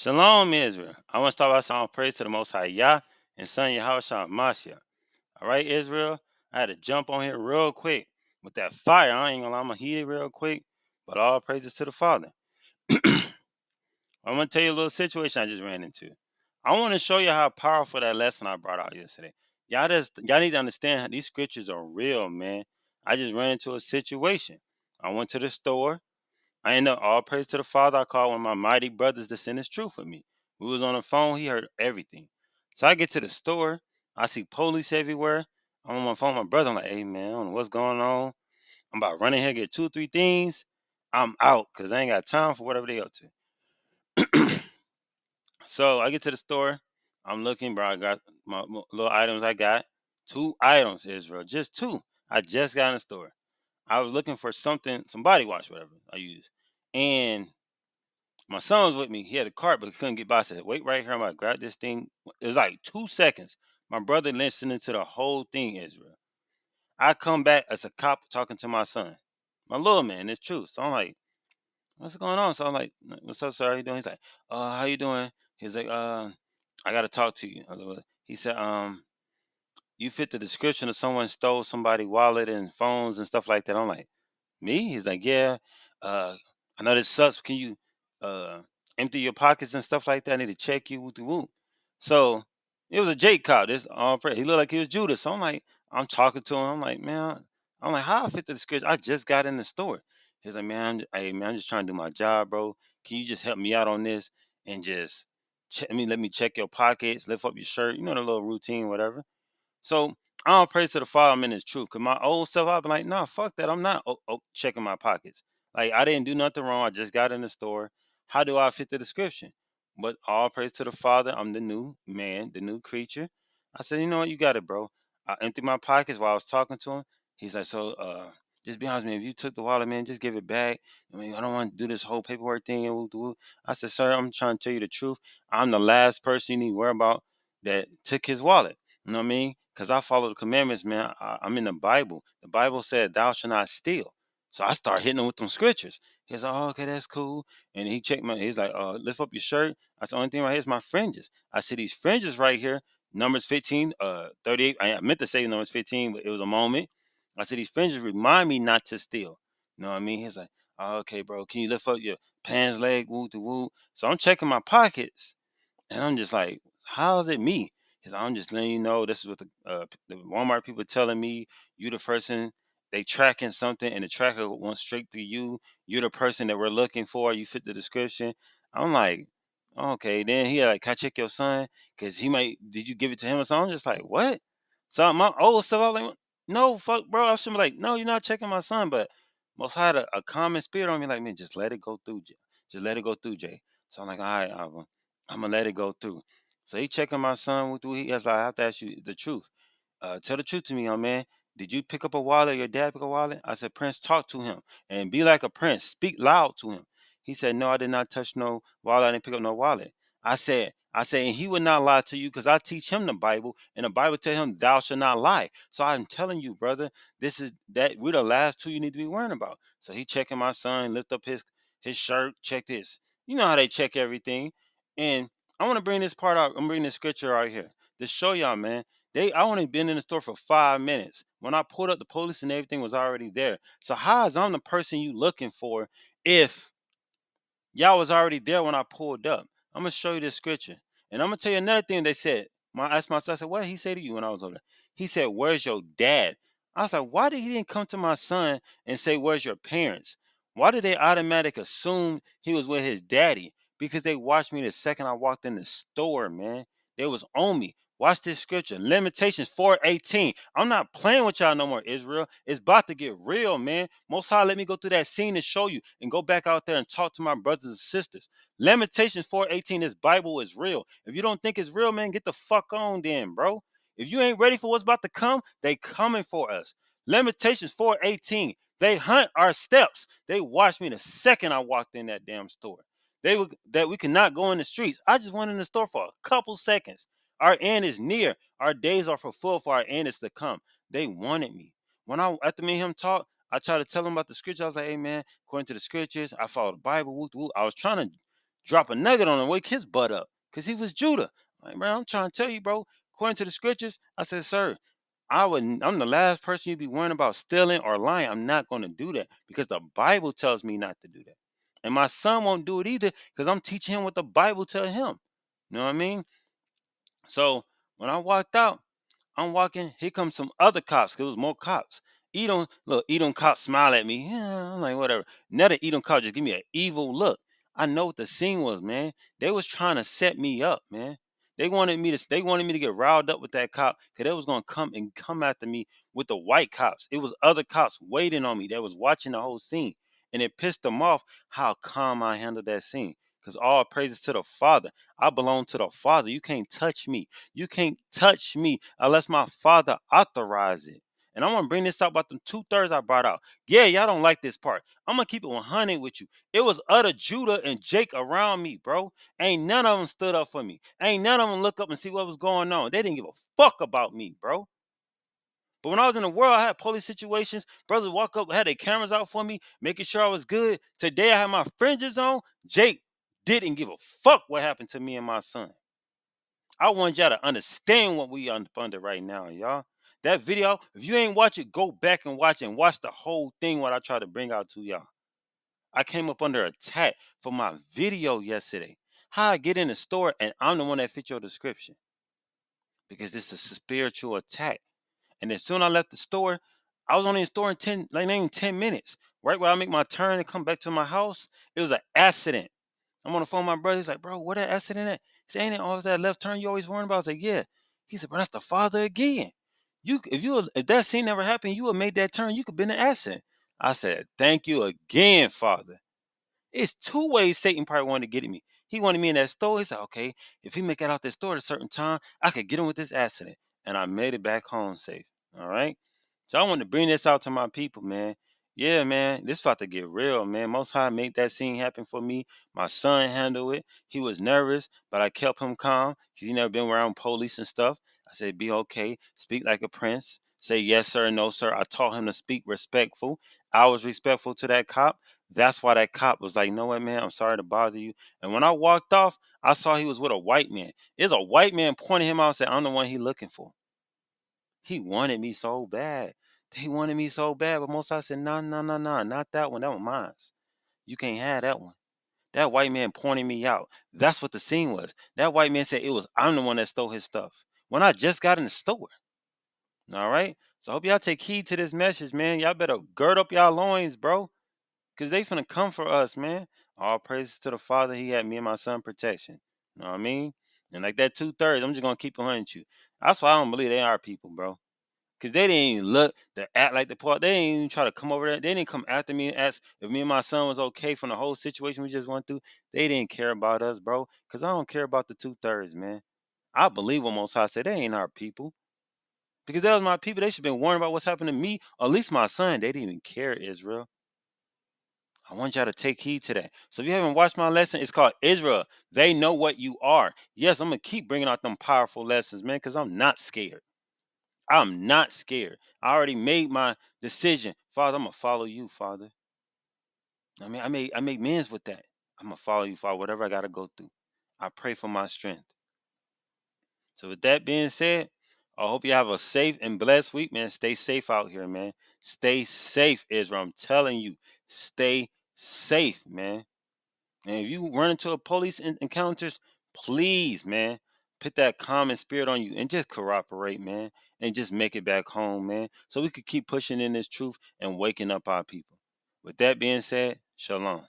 Shalom, Israel. I want to start by saying praise to the Most High Yah and Son Yahushua Mashiach. All right, Israel. I had to jump on here real quick with that fire. I ain't gonna lie, I'm gonna heat it real quick, but all praises to the Father. I'm gonna tell you a little situation I just ran into. I want to show you how powerful that lesson I brought out yesterday. Y'all need to understand how these scriptures are real, man. I just ran into a situation. I went to the store. I end up all praise to the Father. I called one of my mighty brothers to send his truth with me. We was on the phone. He heard everything. So I get to the store. I see police everywhere. I'm on my phone with my brother. I'm like, hey, man, I don't know what's going on. I'm about running here, get 2 or 3 things. I'm out because I ain't got time for whatever they up to. So I get to the store. I'm looking, bro. I got my little items I got. 2 items, Israel. Just two. I just got in the store. I was looking for something, some body wash, whatever I use. And my son was with me. He had a cart, but he couldn't get by. I said, wait right here. I'm going to grab this thing. It was like 2 seconds. My brother listening to the whole thing, Israel. I come back as a cop talking to my son. My little man, it's true. So I'm like, what's going on? So I'm like, what's up, sir? How you doing? He's like, how you doing? He's like, I got to talk to you. I was like, "What?" He said, you fit the description of someone stole somebody's wallet and phones and stuff like that. I'm like, me? He's like, yeah. Uh, I know this sucks. Can you uh empty your pockets and stuff like that? I need to check you. Woo woo. So it was a Jake cop. This he looked like he was Judas. So I'm talking to him. I'm like, man, I'm like, how I fit the description? I just got in the store. He's like, man, hey man, I'm just trying to do my job, bro. Can you just help me out on this and just let me check your pockets, lift up your shirt, the little routine, whatever. So I don't praise to the Father I'm in His truth. Cause my old self, I'd be like, nah, fuck that. I'm not checking my pockets. Like I didn't do nothing wrong. I just got in the store. How do I fit the description? But all praise to the Father. I'm the new man, the new creature. I said, you know what, you got it, bro. I emptied my pockets while I was talking to him. He's like, so just be honest with me. If you took the wallet, man, just give it back. I mean, I don't want to do this whole paperwork thing. And woo. I said, sir, I'm trying to tell you the truth. I'm the last person you need to worry about that took his wallet. You know what I mean? Because I follow the commandments, man. I'm in the Bible. The Bible said, thou shalt not steal. So I start hitting him with them scriptures. He's like, oh, okay, that's cool. And he checked he's like, lift up your shirt. I said, the only thing right here is my fringes. I said, these fringes right here, Numbers 15, 38. I meant to say Numbers 15, but it was a moment. I said, these fringes remind me not to steal. You know what I mean? He's like, oh, okay, bro, can you lift up your pants leg, woo to woo? So I'm checking my pockets. And I'm just like, how is it me? Because I'm just letting you know this is what the Walmart people telling me. You the person they tracking something, and the tracker went straight through you. You're the person that we're looking for. You fit the description. I'm like, okay. Then he like, can I check your son? Because he might. Did you give it to him or something? I'm just like, what? So my old stuff, I was like, no, fuck, bro. I should be like, no, you're not checking my son. But most had a common spirit on me, like, man, just let it go through, just let it go through, Jay. So I'm like, all right, I'm gonna let it go through. So he checking my son with he as I have to ask you the truth. Tell the truth to me, young man. Did you pick up a wallet? Your dad pick up a wallet? I said, Prince, talk to him and be like a prince. Speak loud to him. He said, no, I did not touch no wallet. I didn't pick up no wallet. I said, and he would not lie to you because I teach him the Bible, and the Bible tell him, thou shalt not lie. So I'm telling you, brother, this is that we're the last two you need to be worrying about. So he checking my son, lift up his shirt, check this. You know how they check everything. And I want to bring this part out. I'm bringing this scripture out here to show y'all, man. I only been in the store for 5 minutes. When I pulled up, the police and everything was already there. So how is I'm the person you looking for if y'all was already there when I pulled up? I'm gonna show you this scripture, and I'm gonna tell you another thing they said. I asked my son, I said, "What did he say to you when I was over there?" He said, "Where's your dad?" I was like, "Why did he didn't come to my son and say, 'Where's your parents?' Why did they automatic assume he was with his daddy? Because they watched me the second I walked in the store, man. They was on me. Watch this scripture. Limitations 4:18. I'm not playing with y'all no more, Israel. It's about to get real, man. Most High, let me go through that scene and show you and go back out there and talk to my brothers and sisters. Limitations 4:18. This Bible is real. If you don't think it's real, man, get the fuck on then, bro. If you ain't ready for what's about to come, they coming for us. Limitations 4:18. They hunt our steps. They watched me the second I walked in that damn store. They were that we cannot go in the streets. I just went in the store for a couple seconds. Our end is near. Our days are fulfilled for our end is to come. They wanted me. When I after me and him talk, I tried to tell him about the scripture. I was like, hey man, according to the scriptures, I follow the Bible. Woo, woo. I was trying to drop a nugget on him, wake his butt up, because he was Judah. Like, bro, I'm trying to tell you, bro, according to the scriptures, I said, sir, I'm the last person you'd be worrying about stealing or lying. I'm not going to do that because the Bible tells me not to do that. And my son won't do it either because I'm teaching him what the Bible tells him. You know what I mean? So when I walked out, I'm walking. Here comes some other cops. 'Cause it was more cops. Edom, look, Edom cop smile at me. Yeah, I'm like, whatever. Another Edom cop just give me an evil look. I know what the scene was, man. They was trying to set me up, man. They wanted me to get riled up with that cop because they was gonna come after me with the white cops. It was other cops waiting on me. They was watching the whole scene. And it pissed them off how calm I handled that scene. Because all praises to the Father. I belong to the Father. You can't touch me. You can't touch me unless my father authorizes it. And I'm gonna bring this up about the 2/3 I brought out. Yeah, y'all don't like this part. I'm gonna keep it 100 with you. It was other Judah and Jake around me, bro. Ain't none of them stood up for me. Ain't none of them look up and see what was going on. They didn't give a fuck about me, bro. But when I was in the world, I had police situations. Brothers walk up, had their cameras out for me, making sure I was good. Today I had my fringes on. Jake didn't give a fuck what happened to me and my son. I want y'all to understand what we under right now, y'all. That video, if you ain't watch it, go back and watch the whole thing what I try to bring out to y'all. I came up under attack for my video yesterday. How I get in the store and I'm the one that fit your description. Because this is a spiritual attack. And as soon as I left the store, I was only in the store in 10, like not even 10 minutes. Right where I make my turn and come back to my house, it was an accident. I'm on the phone with my brother. He's like, bro, where that accident at? He said, ain't it always that left turn you always worrying about? I was like, yeah. He said, bro, that's the father again. If that scene never happened, you would have made that turn, you could have been in an accident. I said, thank you again, Father. It's two ways Satan probably wanted to get at me. He wanted me in that store. He said, okay, if he make it out that store at a certain time, I could get him with this accident. And I made it back home safe. All right. So I want to bring this out to my people, man. Yeah, man, this about to get real, man. Most High made that scene happen for me. My son handled it. He was nervous, but I kept him calm because he never been around police and stuff. I said, be okay. Speak like a prince. Say yes, sir, no, sir. I taught him to speak respectful. I was respectful to that cop. That's why that cop was like, you know what, man, I'm sorry to bother you. And when I walked off, I saw he was with a white man. There's a white man pointing him out and said, I'm the one he looking for. He wanted me so bad. He wanted me so bad. But most I said, no, no, no, no, not that one. That one mine. You can't have that one. That white man pointing me out. That's what the scene was. That white man said it was I'm the one that stole his stuff. When I just got in the store. All right. So I hope y'all take heed to this message, man. Y'all better gird up y'all loins, bro. Because they finna come for us, man. All praises to the Father. He had me and my son protection. You know what I mean? And like that 2/3, I'm just gonna keep it 100 with you. That's why I don't believe they are people, bro. Cause they didn't even look to act like the part. They didn't even try to come over there. They didn't come after me and ask if me and my son was okay from the whole situation we just went through. They didn't care about us, bro. Cause I don't care about the 2/3, man. I believe what Most High said. They ain't our people. Because that was my people. They should have been worrying about what's happening to me, or at least my son. They didn't even care, Israel. I want y'all to take heed to that. So if you haven't watched my lesson, it's called Israel. They know what you are. Yes, I'm gonna keep bringing out them powerful lessons, man, because I'm not scared. I'm not scared. I already made my decision. Father, I'm gonna follow you, Father. I mean, I make amends with that. I'm gonna follow you, Father, whatever I gotta go through. I pray for my strength. So with that being said, I hope you have a safe and blessed week, man. Stay safe out here, man. Stay safe, Israel. I'm telling you, stay safe, man. And if you run into a police encounters, please, man, put that common spirit on you and just cooperate, man, and just make it back home, man, so we could keep pushing in this truth and waking up our people. With that being said, shalom.